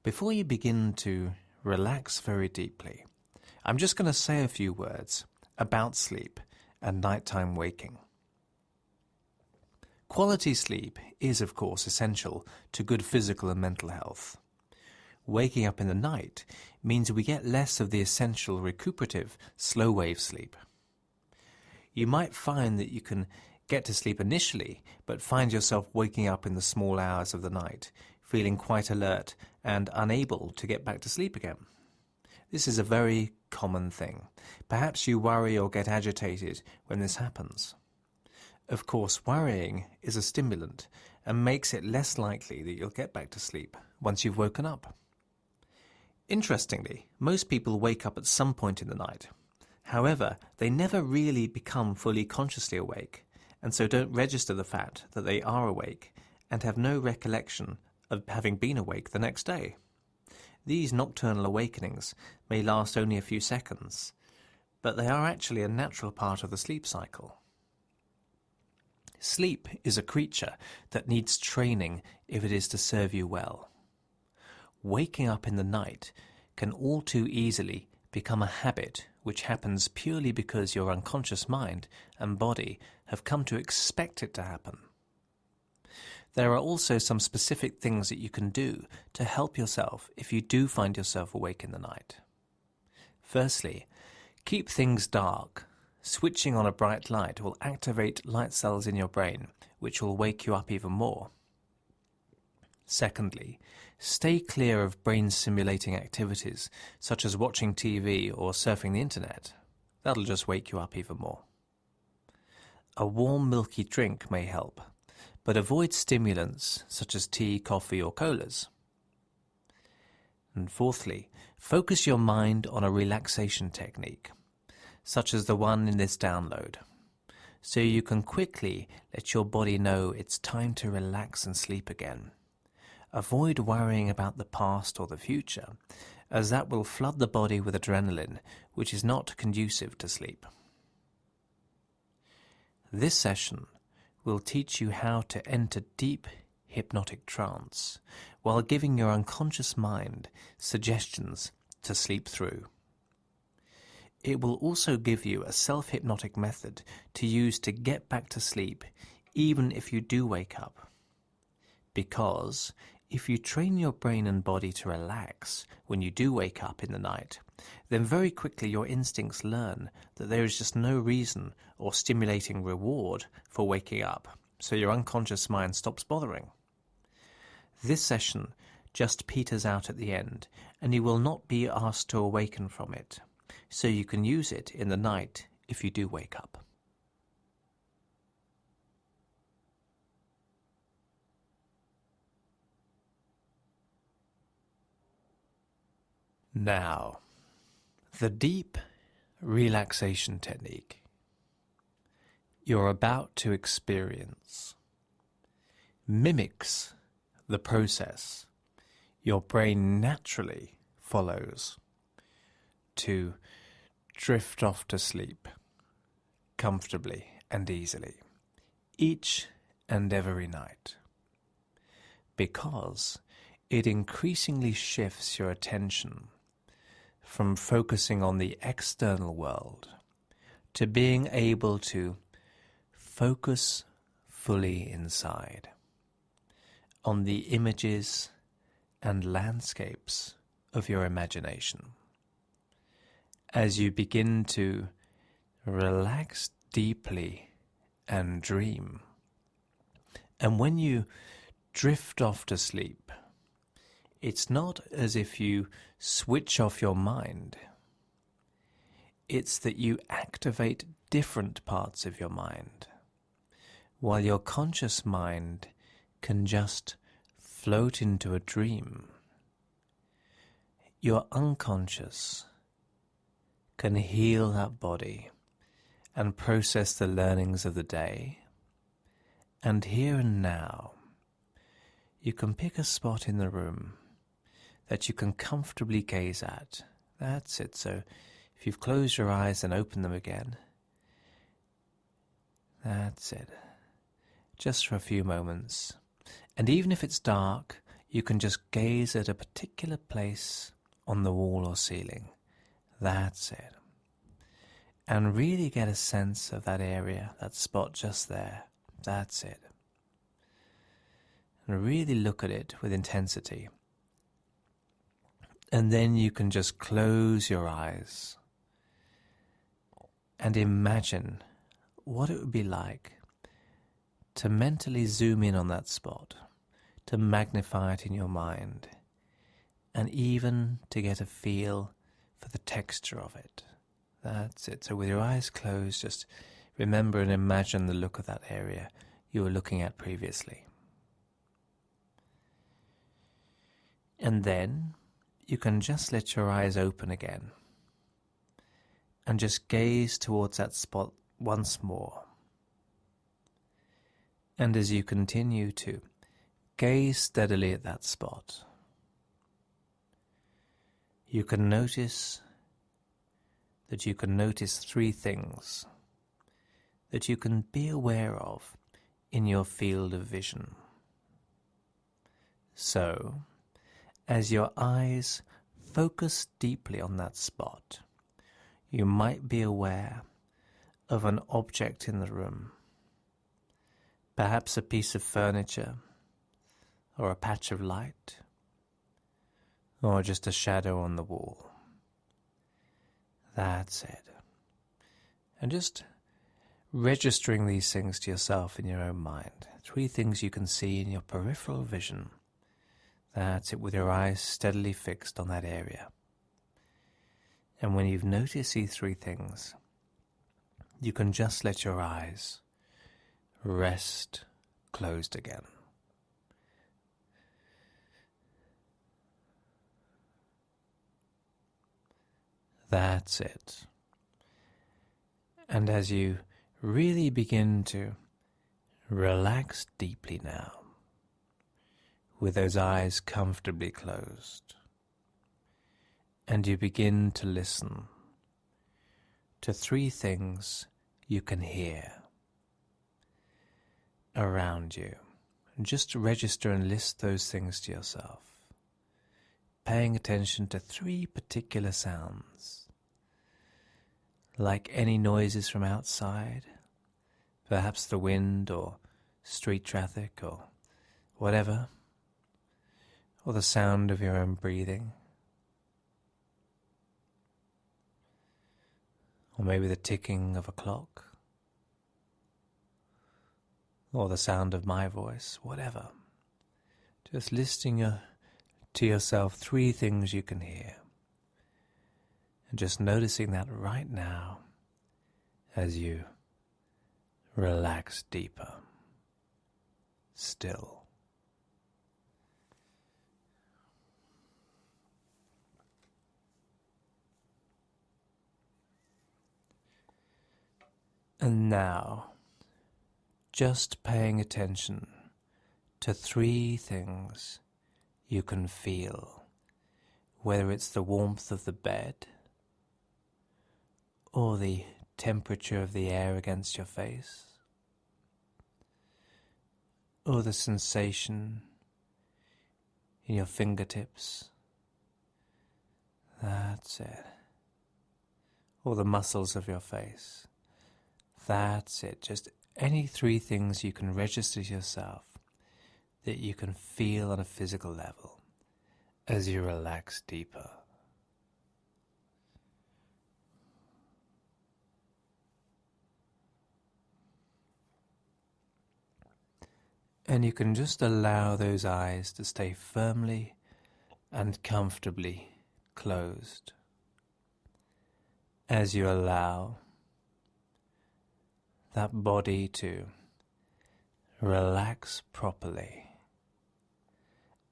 Before you begin to relax very deeply, I'm just going to say a few words about sleep and nighttime waking. Quality sleep is, of course, essential to good physical and mental health. Waking up in the night means we get less of the essential recuperative slow-wave sleep. You might find that you can get to sleep initially, but find yourself waking up in the small hours of the night, feeling quite alert and unable to get back to sleep again. This is a very common thing. Perhaps you worry or get agitated when this happens. Of course, worrying is a stimulant and makes it less likely that you'll get back to sleep once you've woken up. Interestingly, most people wake up at some point in the night. However, they never really become fully consciously awake, and so don't register the fact that they are awake and have no recollection of having been awake the next day. These nocturnal awakenings may last only a few seconds, but they are actually a natural part of the sleep cycle. Sleep is a creature that needs training if it is to serve you well. Waking up in the night can all too easily become a habit which happens purely because your unconscious mind and body have come to expect it to happen. There are also some specific things that you can do to help yourself if you do find yourself awake in the night. Firstly, keep things dark. Switching on a bright light will activate light cells in your brain, which will wake you up even more. Secondly, stay clear of brain-stimulating activities, such as watching TV or surfing the internet. That'll just wake you up even more. A warm, milky drink may help, but avoid stimulants such as tea, coffee, or colas. And fourthly, focus your mind on a relaxation technique, such as the one in this download, so you can quickly let your body know it's time to relax and sleep again. Avoid worrying about the past or the future, as that will flood the body with adrenaline, which is not conducive to sleep. This session will teach you how to enter deep hypnotic trance while giving your unconscious mind suggestions to sleep through. It will also give you a self-hypnotic method to use to get back to sleep even if you do wake up. Because if you train your brain and body to relax when you do wake up in the night, then very quickly your instincts learn that there is just no reason or stimulating reward for waking up, so your unconscious mind stops bothering. This session just peters out at the end, and you will not be asked to awaken from it, so you can use it in the night if you do wake up. Now, the deep relaxation technique you're about to experience mimics the process your brain naturally follows to drift off to sleep comfortably and easily each and every night, because it increasingly shifts your attention from focusing on the external world to being able to focus fully inside on the images and landscapes of your imagination. As you begin to relax deeply and dream, and when you drift off to sleep, it's not as if you switch off your mind. It's that you activate different parts of your mind, while your conscious mind can just float into a dream. Your unconscious can heal that body and process the learnings of the day. And here and now, you can pick a spot in the room that you can comfortably gaze at. That's it. So if you've closed your eyes and open them again, that's it. Just for a few moments. And even if it's dark, you can just gaze at a particular place on the wall or ceiling. That's it. And really get a sense of that area, that spot just there. That's it. And really look at it with intensity. And then you can just close your eyes and imagine what it would be like to mentally zoom in on that spot, to magnify it in your mind, and even to get a feel for the texture of it. That's it. So with your eyes closed, just remember and imagine the look of that area you were looking at previously. And then you can just let your eyes open again and just gaze towards that spot once more. And as you continue to gaze steadily at that spot, you can notice three things that you can be aware of in your field of vision. So, as your eyes focus deeply on that spot, you might be aware of an object in the room, perhaps a piece of furniture, or a patch of light, or just a shadow on the wall. That's it. And just registering these things to yourself in your own mind. Three things you can see in your peripheral vision. That's it, with your eyes steadily fixed on that area. And when you've noticed these three things, you can just let your eyes rest closed again. That's it. And as you really begin to relax deeply now, with those eyes comfortably closed, and you begin to listen to three things you can hear around you. Just register and list those things to yourself, paying attention to three particular sounds, like any noises from outside, perhaps the wind or street traffic or whatever, or the sound of your own breathing, or maybe the ticking of a clock, or the sound of my voice, whatever. Just listing to yourself three things you can hear, and just noticing that right now as you relax deeper, still. And now, just paying attention to three things you can feel, whether it's the warmth of the bed, or the temperature of the air against your face, or the sensation in your fingertips. That's it. Or the muscles of your face. That's it. Just any three things you can register to yourself that you can feel on a physical level as you relax deeper. And you can just allow those eyes to stay firmly and comfortably closed as you allow that body to relax properly,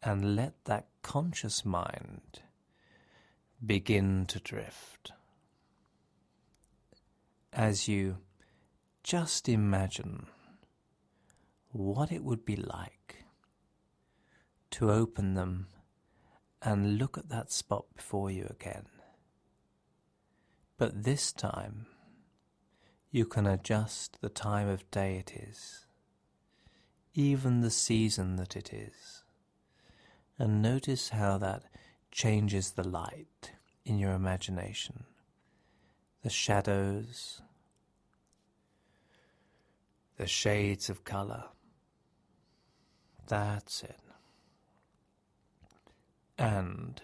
and let that conscious mind begin to drift as you just imagine what it would be like to open them and look at that spot before you again. But this time, you can adjust the time of day it is, even the season that it is, And notice how that changes the light in your imagination, the shadows, the shades of color. That's it. And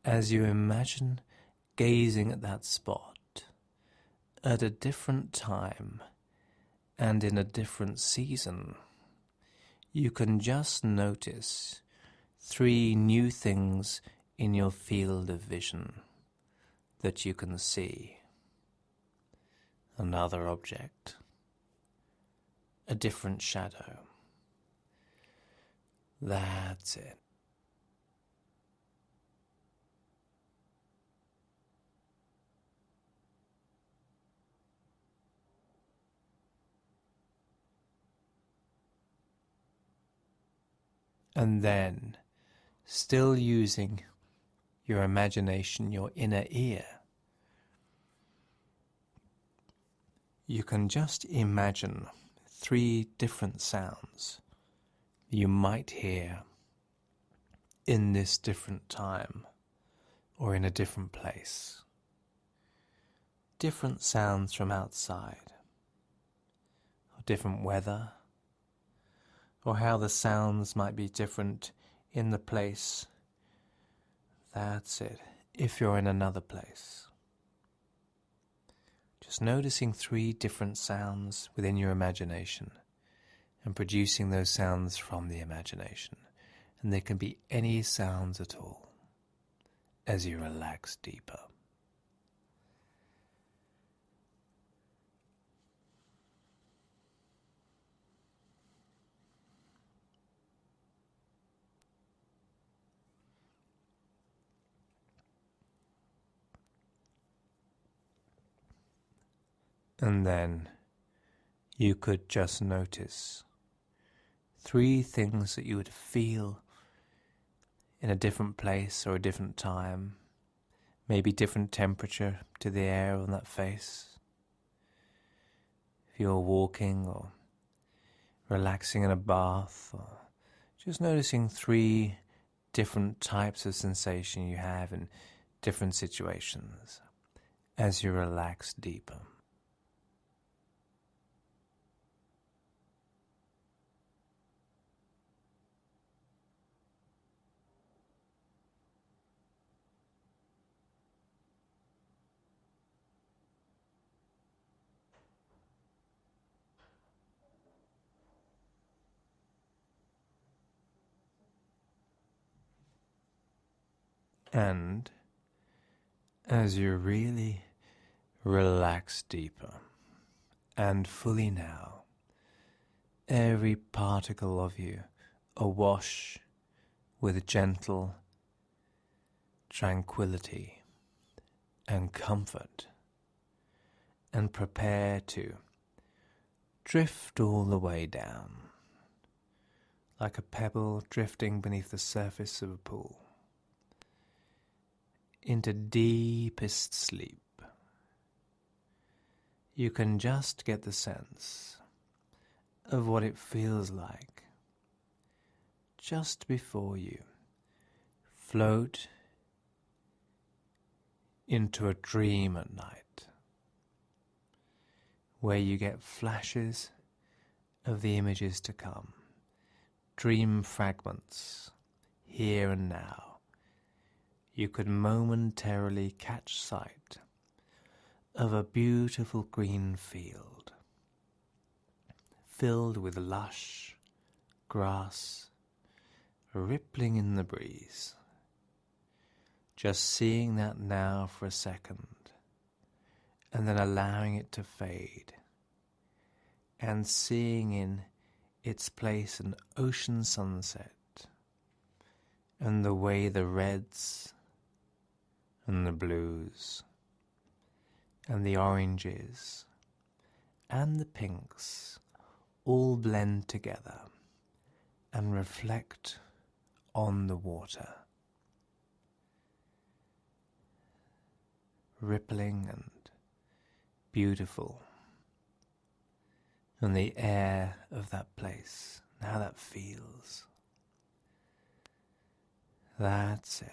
as you imagine gazing at that spot at a different time and in a different season, you can just notice 3 new things in your field of vision that you can see. Another object, a different shadow. That's it. And then, still using your imagination, your inner ear, you can just imagine 3 different sounds you might hear in this different time or in a different place. Different sounds from outside, or different weather, or how the sounds might be different in the place. That's it, if you're in another place. Just noticing 3 different sounds within your imagination and producing those sounds from the imagination. And there can be any sounds at all as you relax deeper. And then you could just notice 3 things that you would feel in a different place or a different time, maybe different temperature to the air on that face. If you're walking or relaxing in a bath, or just noticing 3 different types of sensation you have in different situations as you relax deeper. And as you really relax deeper and fully now, every particle of you awash with gentle tranquility and comfort, and prepare to drift all the way down, like a pebble drifting beneath the surface of a pool, into deepest sleep. You can just get the sense of what it feels like just before you float into a dream at night, where you get flashes of the images to come, dream fragments, here and now. You could momentarily catch sight of a beautiful green field, filled with lush grass, rippling in the breeze. Just seeing that now for a second, and then allowing it to fade, and seeing in its place an ocean sunset, and the way the reds and the blues and the oranges and the pinks all blend together and reflect on the water, rippling and beautiful, and the air of that place, and how that feels. That's it.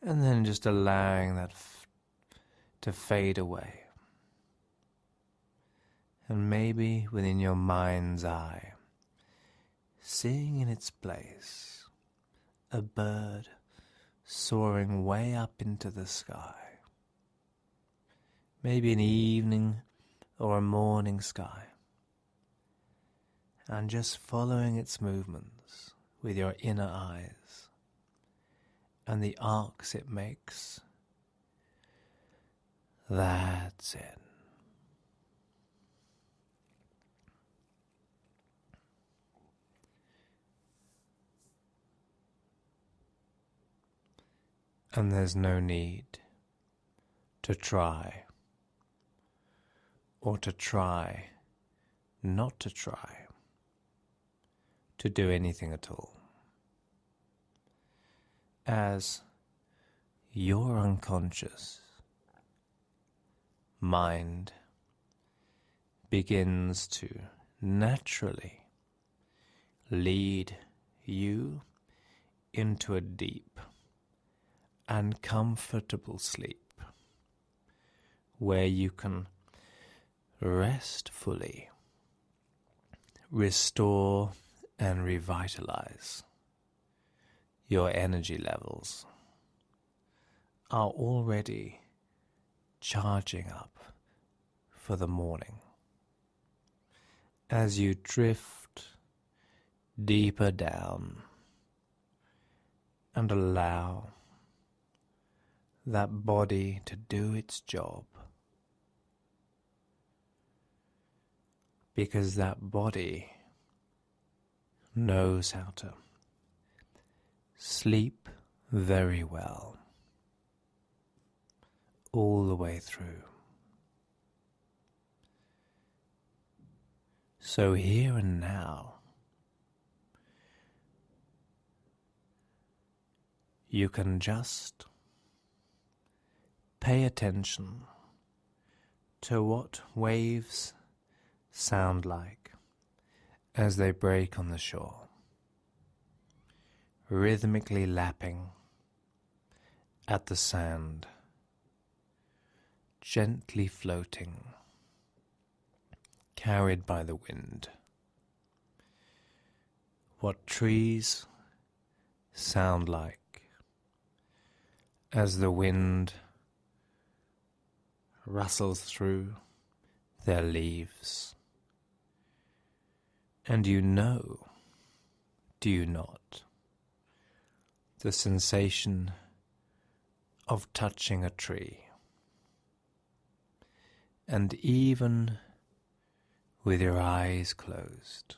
And then just allowing that to fade away. And maybe within your mind's eye, seeing in its place a bird soaring way up into the sky. Maybe an evening or a morning sky. And just following its movements with your inner eyes and the arcs it makes. That's it. And there's no need to try, or to try not to try, to do anything at all. As your unconscious mind begins to naturally lead you into a deep and comfortable sleep where you can rest fully, restore and revitalize. Your energy levels are already charging up for the morning as you drift deeper down and allow that body to do its job, because that body knows how to sleep very well all the way through. So here and now, you can just pay attention to what waves sound like as they break on the shore, rhythmically lapping at the sand, gently floating, carried by the wind. What trees sound like as the wind rustles through their leaves. And you know, do you not, the sensation of touching a tree. And even with your eyes closed,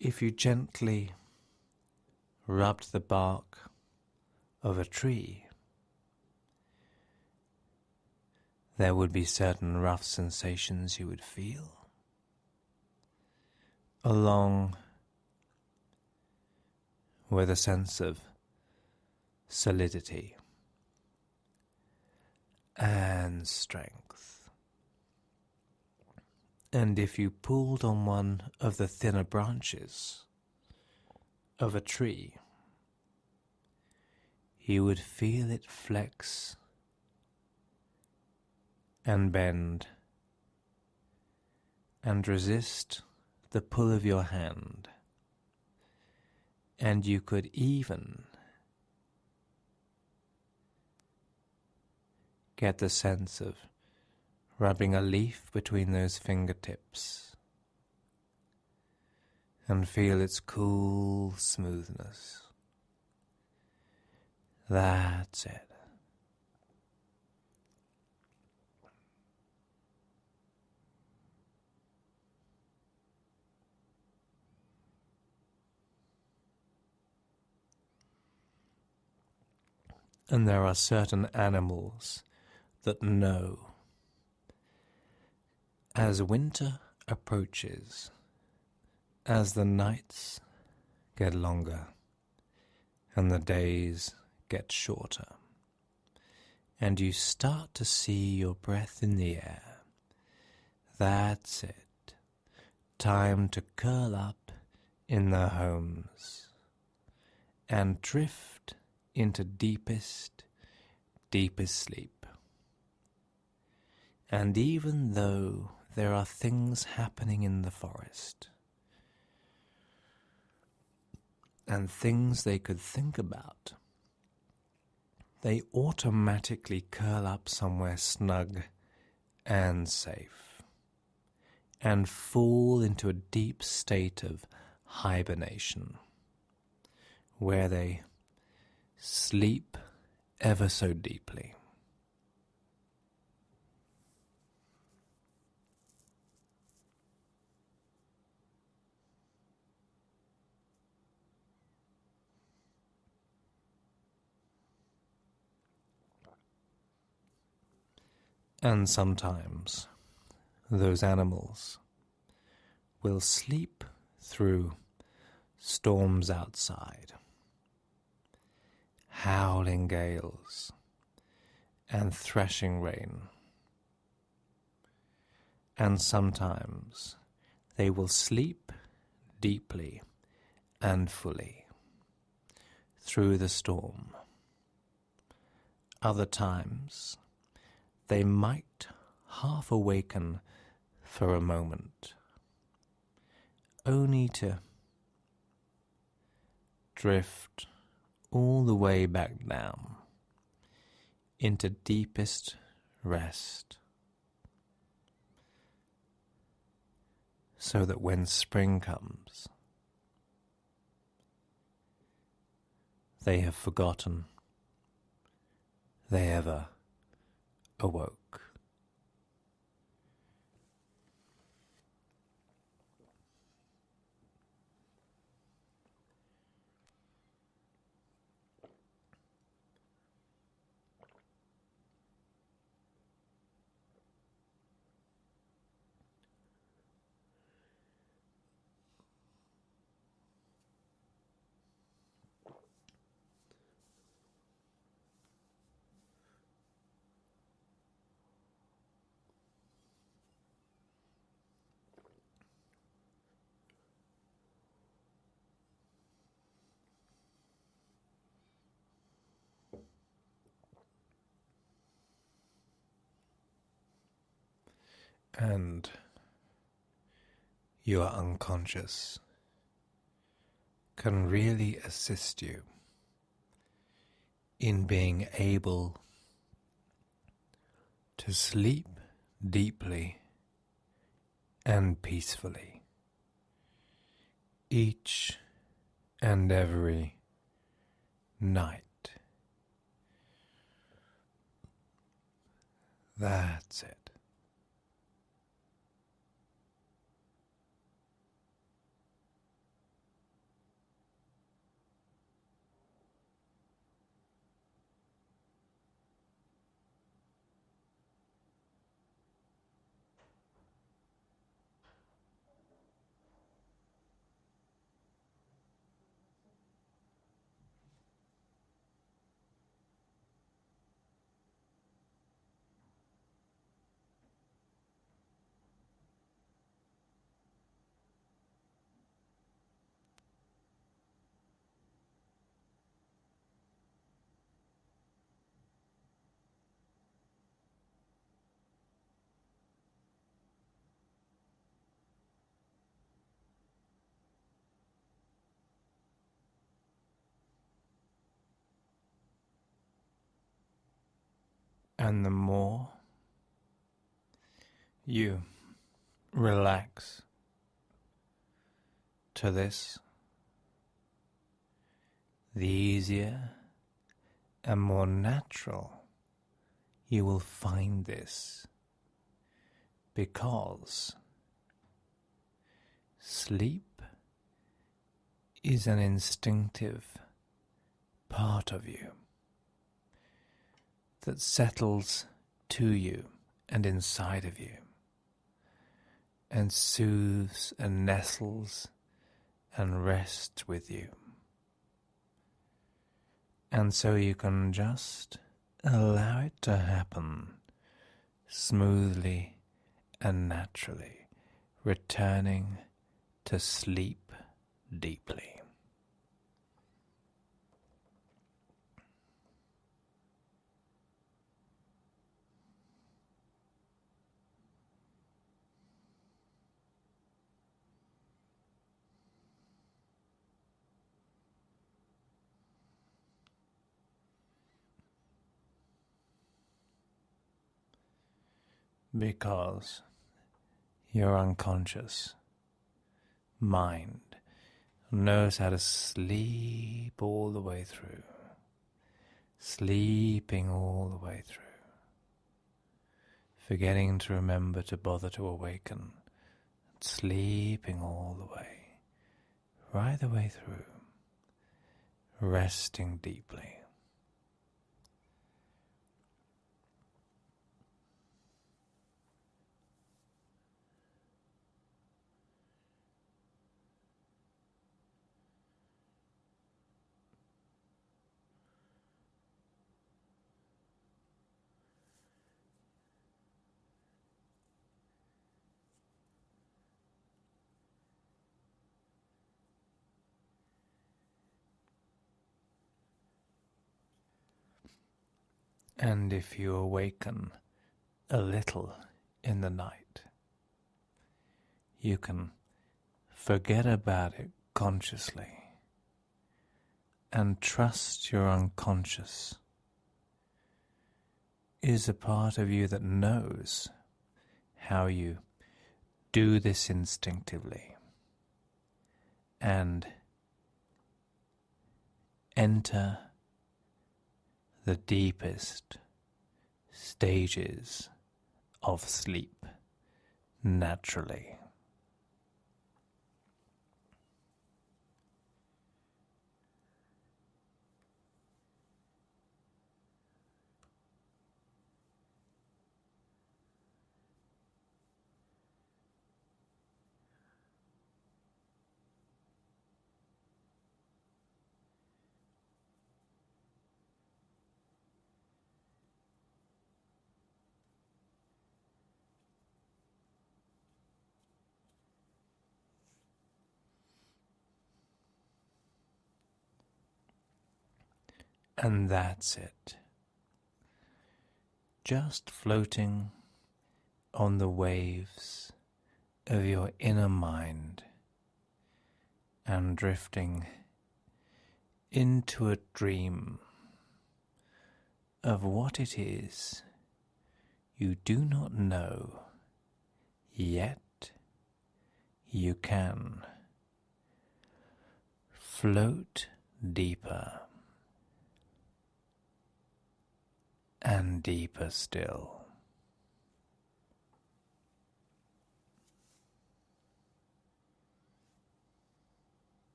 if you gently rubbed the bark of a tree, there would be certain rough sensations you would feel, along with a sense of solidity and strength. And if you pulled on one of the thinner branches of a tree, you would feel it flex and bend and resist the pull of your hand, and you could even get the sense of rubbing a leaf between those fingertips and feel its cool smoothness. That's it. And there are certain animals that know, as winter approaches, as the nights get longer and the days get shorter, and you start to see your breath in the air, that's it. Time to curl up in their homes and drift into deepest, deepest sleep. And even though there are things happening in the forest and things they could think about, they automatically curl up somewhere snug and safe and fall into a deep state of hibernation where they sleep ever so deeply. And sometimes those animals will sleep through storms outside, howling gales and threshing rain. And sometimes they will sleep deeply and fully through the storm. Other times they might half awaken for a moment, only to drift all the way back down into deepest rest, so that when spring comes, they have forgotten they ever awoke. And your unconscious can really assist you in being able to sleep deeply and peacefully each and every night. That's it. And the more you relax to this, the easier and more natural you will find this, because sleep is an instinctive part of you that settles to you and inside of you and soothes and nestles and rests with you. And so you can just allow it to happen smoothly and naturally, returning to sleep deeply. Because your unconscious mind knows how to sleep all the way through, sleeping all the way through, forgetting to remember to bother to awaken, sleeping all the way, right the way through, resting deeply. And if you awaken a little in the night, you can forget about it consciously and trust your unconscious is a part of you that knows how you do this instinctively and enter the deepest stages of sleep naturally. And that's it. Just floating on the waves of your inner mind and drifting into a dream of what it is you do not know, yet you can float deeper and deeper still.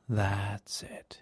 That's it.